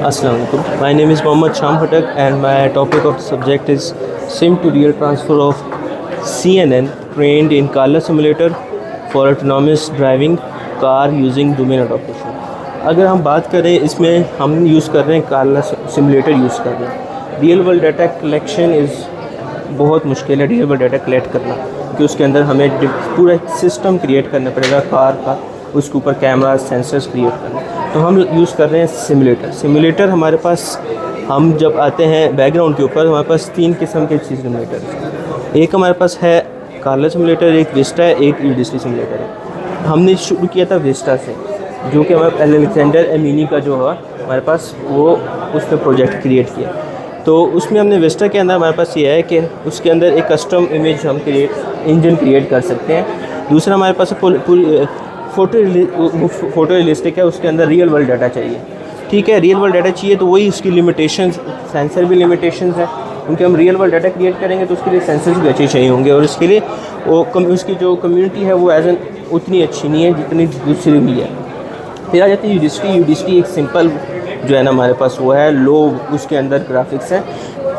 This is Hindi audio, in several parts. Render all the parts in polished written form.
Assalamu alaikum. My name is Mohammad Sham Phatak and my topic of the subject is sim to real transfer of CNN trained in Carla simulator for autonomous driving car using domain adaptation. अगर हम बात करें इसमें हम यूज़ कर रहे हैं कार्ला सिमुलेटर यूज़ कर रहे हैं। Real world data collection is बहुत मुश्किल है रियल वर्ल्ड डाटा कलेक्ट करना, क्योंकि उसके अंदर हमें पूरा सिस्टम क्रिएट करना पड़ेगा कार का, उसके ऊपर कैमरा सेंसर्स क्रिएट करना। तो हम यूज़ कर रहे हैं सिमुलेटर हमारे पास हम जब आते हैं बैकग्राउंड के ऊपर हमारे पास 3 किस्म के सिमुलेटर। एक हमारे पास है कार्ला सिमुलेटर, एक विस्टा है, एक यूडीसी सिमुलेटर है। हमने शुरू किया था विस्टा से, जो कि हमारे अलेक्जेंडर एमिनी का जो है हमारे पास वो उसने प्रोजेक्ट क्रिएट किया। तो उसमें हमने विस्टा के अंदर हमारे पास ये है कि उसके अंदर एक कस्टम इमेज हम इंजन क्रिएट कर सकते हैं। दूसरा हमारे पास फ़ोटो रियलिस्टिक है, उसके अंदर रियल वर्ल्ड डाटा चाहिए। ठीक है, रियल वर्ल्ड डाटा चाहिए तो वही उसकी लिमिटेशंस, सेंसर भी लिमिटेशंस है, क्योंकि हम रियल वर्ल्ड डाटा क्रिएट करेंगे तो उसके लिए सेंसर्स भी अच्छे चाहिए होंगे, और उसके लिए उसकी जो कम्युनिटी है वो उतनी अच्छी नहीं है जितनी दूसरी भी है। फिर आ जाती है यूडीसी एक सिंपल जो है ना हमारे पास वो है, लो उसके अंदर ग्राफिक्स हैं,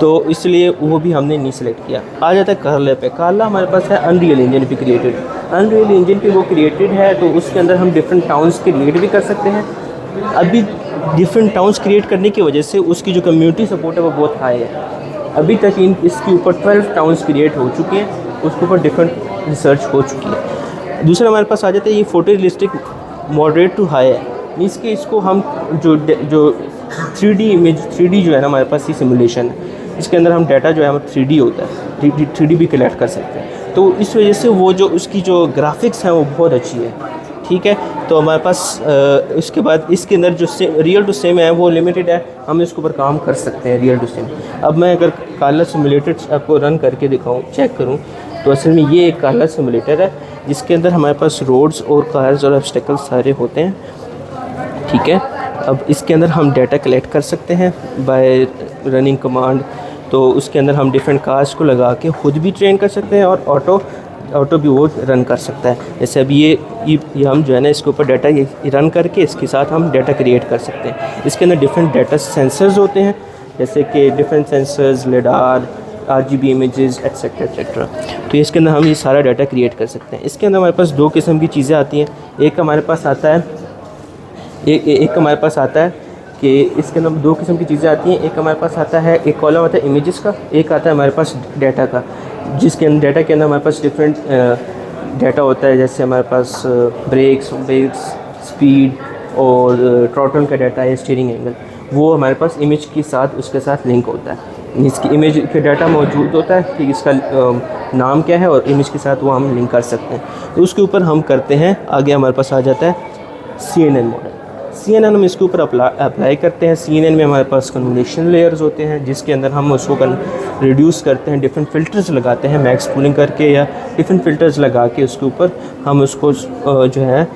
तो इसलिए वो भी हमने नहीं सेलेक्ट किया। आ जाता है कार्ला पे। कार्ला हमारे पास है अनरियल इंजन पे क्रिएटेड। अनरियल इंजन पे वो क्रिएटेड है, तो उसके अंदर हम डिफरेंट टाउन्स क्रिएट भी कर सकते हैं। अभी डिफरेंट टाउन्स क्रिएट करने की वजह से उसकी जो कम्युनिटी सपोर्ट है वो बहुत हाई है। अभी तक इसके ऊपर 12 टाउन्स क्रिएट हो चुके हैं, उसके ऊपर डिफरेंट रिसर्च हो चुकी है। दूसरा हमारे पास आ जाता है ये photo realistic moderate to high है, मीन्स कि इसको हम जो 3D इमेज 3D जो है ना हमारे पास ये सिमुलेशन है, इसके अंदर हम डाटा जो है हमारा 3D होता है, 3D भी कलेक्ट कर सकते हैं। तो इस वजह से वो जो उसकी जो ग्राफिक्स हैं वो बहुत अच्छी है। ठीक है, तो हमारे पास इसके बाद इसके अंदर जो रियल टू सिम है वो लिमिटेड है, हम इसके ऊपर काम कर सकते हैं रियल टू सिम। अब मैं अगर कार्ला सिमुलेटर आपको रन करके दिखाऊँ, चेक करूँ, तो असल में ये एक कार्ला सिमुलेटर है जिसके अंदर हमारे पास रोड्स और कार्स और ऑब्स्टेकल्स सारे होते हैं। ठीक है, अब इसके अंदर हम डाटा कलेक्ट कर सकते हैं बाय रनिंग कमांड। तो उसके अंदर हम डिफरेंट कार्स को लगा के ख़ुद भी ट्रेन कर सकते हैं और ऑटो भी वो रन कर सकता है। जैसे अब ये हम जो है ना इसके ऊपर डाटा ये रन करके इसके साथ हम डाटा क्रिएट कर सकते हैं। इसके अंदर डिफरेंट डाटा सेंसर्स होते हैं, जैसे कि different sensors, lidar, RGB images etcetera etcetera. तो इसके अंदर हम ये सारा डाटा क्रिएट कर सकते हैं। इसके अंदर हमारे पास 2 किस्म की चीज़ें आती हैं। एक हमारे पास आता है कि इसके अंदर 2 किस्म की चीज़ें आती हैं। एक हमारे पास आता है, एक कॉलम आता है इमेजेस का, एक आता है हमारे पास डाटा का, जिसके अंदर डाटा के अंदर हमारे पास डिफरेंट डाटा होता है। जैसे हमारे पास ब्रेक्स, स्पीड और थ्रॉटल का डाटा है, स्टीयरिंग एंगल, वो हमारे पास इमेज के साथ उसके साथ लिंक होता है। इसकी इमेज के डाटा मौजूद होता है कि इसका नाम क्या है और इमेज के साथ वो हम लिंक कर सकते हैं। तो उसके ऊपर हम करते हैं। आगे हमारे पास आ जाता है CNN मॉडल। CNN हम इसके ऊपर अप्लाई करते हैं। CNN में हमारे पास कन्वोल्यूशन लेयर्स होते हैं, जिसके अंदर हम उसको रिड्यूस करते हैं, डिफरेंट फ़िल्टर्स लगाते हैं मैक्स पूलिंग करके, या डिफरेंट फ़िल्टर्स लगा के उसके ऊपर हम उसको जो है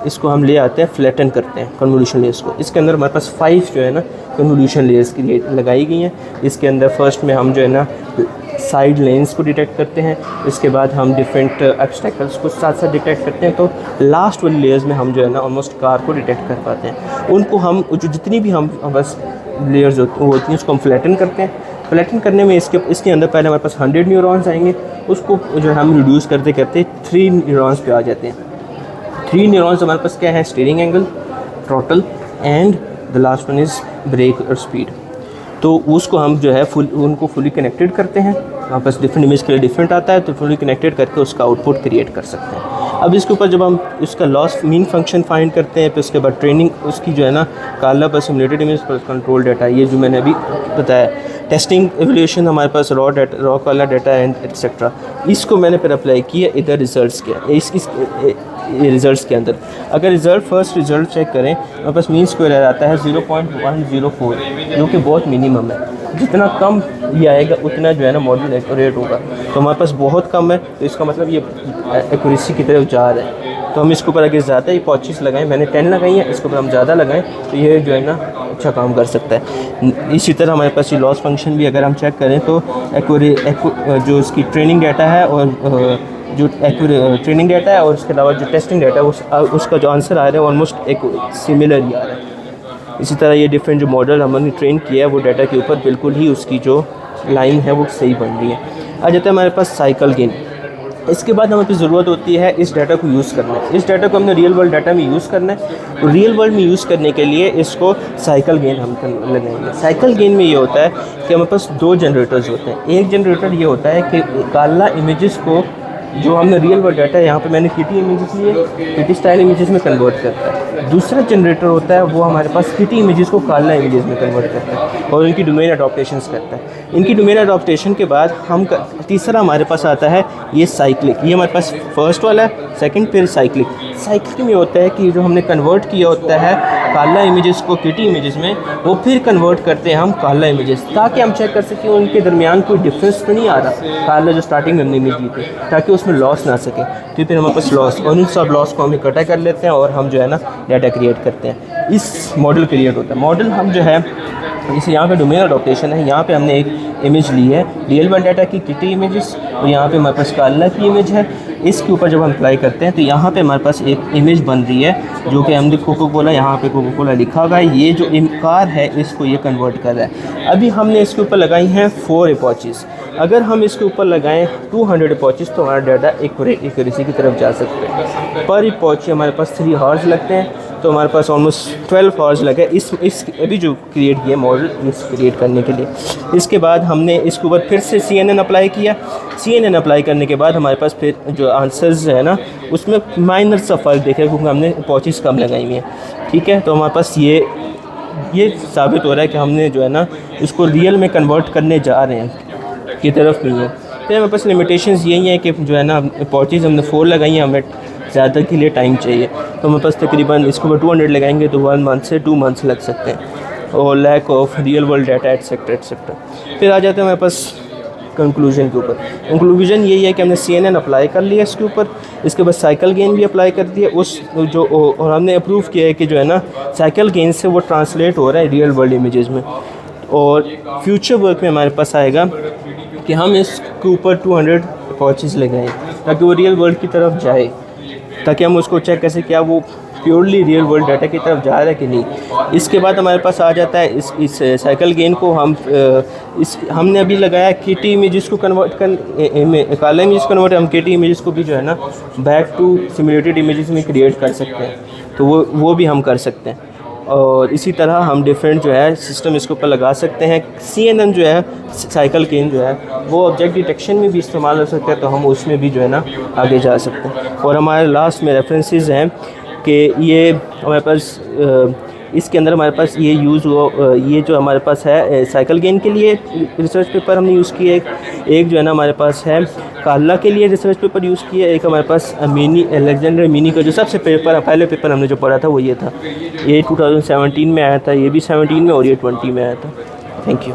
इसको हम ले आते हैं, फ्लैटन करते हैं कन्वोल्यूशन लेयर्स को। इसके अंदर हमारे पास 5 जो है ना कन्वोल्यूशन लेयर्स की लगाई गई हैं। इसके अंदर फर्स्ट में हम जो है ना साइड लेंस को डिटेक्ट करते हैं, इसके बाद हम डिफरेंट ऑब्स्टेकल्स को साथ साथ डिटेक्ट करते हैं। तो लास्ट वाली लेयर्स में हम जो है ना ऑलमोस्ट कार को डिटेक्ट कर पाते हैं। उनको हम जो जितनी भी हम बस लेयर्स होती हैं उसको हम फ्लैटन करते हैं। फ्लैटन करने में इसके अंदर पहले हमारे पास 100 न्यूरॉन्स आएंगे, उसको जो है हम रिड्यूस करते करते 3 न्यूरॉन्स पे आ जाते हैं। 3 न्यूरॉन्स हमारे पास क्या है, steering angle, throttle and the last one is brake और स्पीड। तो उसको हम जो है उनको फुली कनेक्टेड करते हैं। हमारे पास डिफरेंट इमेज के लिए डिफरेंट आता है, तो फुली कनेक्टेड करके उसका आउटपुट क्रिएट कर सकते हैं। अब इसके ऊपर जब हम उसका लॉस मीन फंक्शन फाइंड करते हैं, फिर उसके बाद ट्रेनिंग उसकी जो है ना कार्ला पर सिमुलेटेड इमेज पर कंट्रोल डाटा, ये जो मैंने अभी बताया, टेस्टिंग एवोल्यूशन हमारे पास raw CARLA data and etcetera, इसको मैंने फिर अप्लाई किया इधर रिजल्ट्स के रिज़ल्ट्स के अंदर। अगर फर्स्ट रिज़ल्ट चेक करें, हमारे पास मीन स्क्वायर आता है 0.104, जो कि बहुत मिनिमम है। जितना कम ये आएगा उतना जो है ना मॉडल एक्यूरेट होगा। तो हमारे पास बहुत कम है, तो इसका मतलब ये एक्यूरेसी की तरफ जा रहा है। तो हम इसके ऊपर अगर ज़्यादा ही 25 लगाएं, मैंने 10 लगाई है, इसके ऊपर हम ज़्यादा लगाएं तो ये जो है ना अच्छा काम कर सकता है। इसी तरह हमारे पास ये लॉस फंक्शन भी अगर हम चेक करें तो जो इसकी ट्रेनिंग डाटा है और जो ट्रेनिंग डाटा है और उसके अलावा जो टेस्टिंग डाटा है उसका जो आंसर आ रहा है ऑलमोस्ट एक सिमिलर ही आ रहा है। इसी तरह ये डिफरेंट जो मॉडल हमने ट्रेन किया है वो डाटा के ऊपर बिल्कुल ही उसकी जो लाइन है वो सही बन रही है। आ जाता है हमारे पास साइकिल गेन। इसके बाद हमें ज़रूरत होती है इस डाटा को यूज़ करना है। इस डाटा को हमने रियल वर्ल्ड डाटा में यूज़ करना है, तो रियल वर्ल्ड में यूज़ करने के लिए इसको साइकिल गेन हम लगाएंगे। साइकिल गेन में ये होता है कि हमारे पास दो जनरेटर्स होते हैं। एक जनरेटर ये होता है कि काला इमेजेस को जो हमने रियल वर्ल्ड डाटा है, यहाँ पे मैंने किटी इमेजेस लिए, किटी स्टाइल इमेजेस में कन्वर्ट करता है। दूसरा जनरेटर होता है वो हमारे पास किटी इमेजेस को काला इमेजेस में कन्वर्ट करता है और इनकी डोमेन अडॉप्टेशंस करता है। इनकी डोमेन अडॉप्टेशन के बाद तीसरा हमारे पास आता है ये साइक्लिक। ये हमारे पास फर्स्ट वाला है, सेकंड फिर साइक्लिक। साइक्लिक में होता है कि जो हमने कन्वर्ट किया होता है काला इमेजेस को किटी इमेजेस में, वो फिर कन्वर्ट करते हैं हम काला इमेजेस, ताकि हम चेक कर सकें उनके दरमियान कोई डिफरेंस तो नहीं आ रहा काला जो स्टार्टिंग में हमने इमेज ली थी, ताकि उसमें लॉस ना सके। तो फिर हमारे पास लॉस और उन सब लॉस को हम इकट्ठा कर लेते हैं और हम जो है ना डाटा क्रिएट करते हैं। इस मॉडल क्रिएट होता है। मॉडल हम जो है जैसे यहाँ पे डोमेन अडॉप्टेशन है, यहाँ पे हमने एक इमेज ली है रियल वर्ल्ड डाटा की किटी इमेजेस और यहाँ पे हमारे पास काला की इमेज है। इसके ऊपर जब हम अप्लाई करते हैं तो यहाँ पे हमारे पास एक इमेज बन रही है जो कि हमने कोको कोला, यहाँ पे कोको कोला लिखा हुआ है। ये जो कार है इसको ये कन्वर्ट कर रहा है। अभी हमने इसके ऊपर लगाई हैं 4 एपॉचेस। अगर हम इसके ऊपर लगाएं 200 एपॉचेस तो हमारा डाटा एक्यूरेसी की तरफ जा सकते हैं। पर एपॉची हमारे पास 3 आवर्स लगते हैं, तो हमारे पास ऑलमोस्ट 12 आवर्स लगे इस अभी जो क्रिएट किया मॉडल इस क्रिएट करने के लिए। इसके बाद हमने इसके ऊपर फिर से CNN अप्लाई किया। CNN अप्लाई करने के बाद हमारे पास फिर जो आंसर्स है ना उसमें माइनर सा फ़र्क देखा क्योंकि हमने एपॉचेस कम लगाई हुई हैं। ठीक है, तो हमारे पास ये साबित हो रहा है कि हमने जो है ना इसको रियल में कन्वर्ट करने जा रहे हैं की तरफ नहीं है। फिर हमारे पास लिमिटेशंस यही है कि जो है ना एपॉचेस हमने 4 लगाई हैं, हमें ज़्यादा के लिए टाइम चाहिए, तो हमारे पास तकरीबन इसको 200 लगाएंगे तो 1 मंथ से 2 मंथ्स लग सकते हैं और lack of real world data etcetera etcetera. फिर आ जाते हैं हमारे पास कंक्लूजन के ऊपर। कंक्लूजन यही है कि हमने CNN अप्लाई कर लिया इसके ऊपर, इसके बाद साइकिल गेन भी अप्लाई कर दिया उस जो और हमने अप्रूव किया है कि जो है ना साइकिल गेन से वो ट्रांसलेट हो रहा है रियल वर्ल्ड इमेजेस में। और फ्यूचर वर्क में हमारे पास आएगा कि हम इसके ऊपर 200 एपॉचेस लगाएं ताकि वो रियल वर्ल्ड की तरफ जाए, ताकि हम उसको चेक कैसे क्या वो प्योरली रियल वर्ल्ड डाटा की तरफ जा रहा है कि नहीं। इसके बाद हमारे पास आ जाता है इस साइकिल गेन को हमने अभी लगाया किटी इमेजेस को कन्वर्ट कर काला इमेज कन्वर्ट, हम किटी इमेजेस को भी जो है ना बैक टू सिमुलेटेड इमेजेस में क्रिएट कर सकते हैं, तो वो भी हम कर सकते हैं। और इसी तरह हम डिफरेंट जो है सिस्टम इसके ऊपर लगा सकते हैं। CNN जो है साइकिल गेन जो है वो ऑब्जेक्ट डिटेक्शन में भी इस्तेमाल हो सकता है, तो हम उसमें भी जो है ना आगे जा सकते हैं। और हमारे लास्ट में रेफरेंसेस हैं कि ये हमारे पास इसके अंदर हमारे पास ये यूज़ हुआ, ये जो हमारे पास है साइकिल गेन के लिए रिसर्च पेपर हमने यूज़ किया, एक जो है ना हमारे पास है काला के लिए रिसर्च पेपर यूज़ किया, एक हमारे पास अलेक्जेंडर मिनी का जो सबसे पहले पेपर हमने जो पढ़ा था वो ये था। ये 2017 में आया था, ये भी 17 में और ये 20 में आया था। Thank you.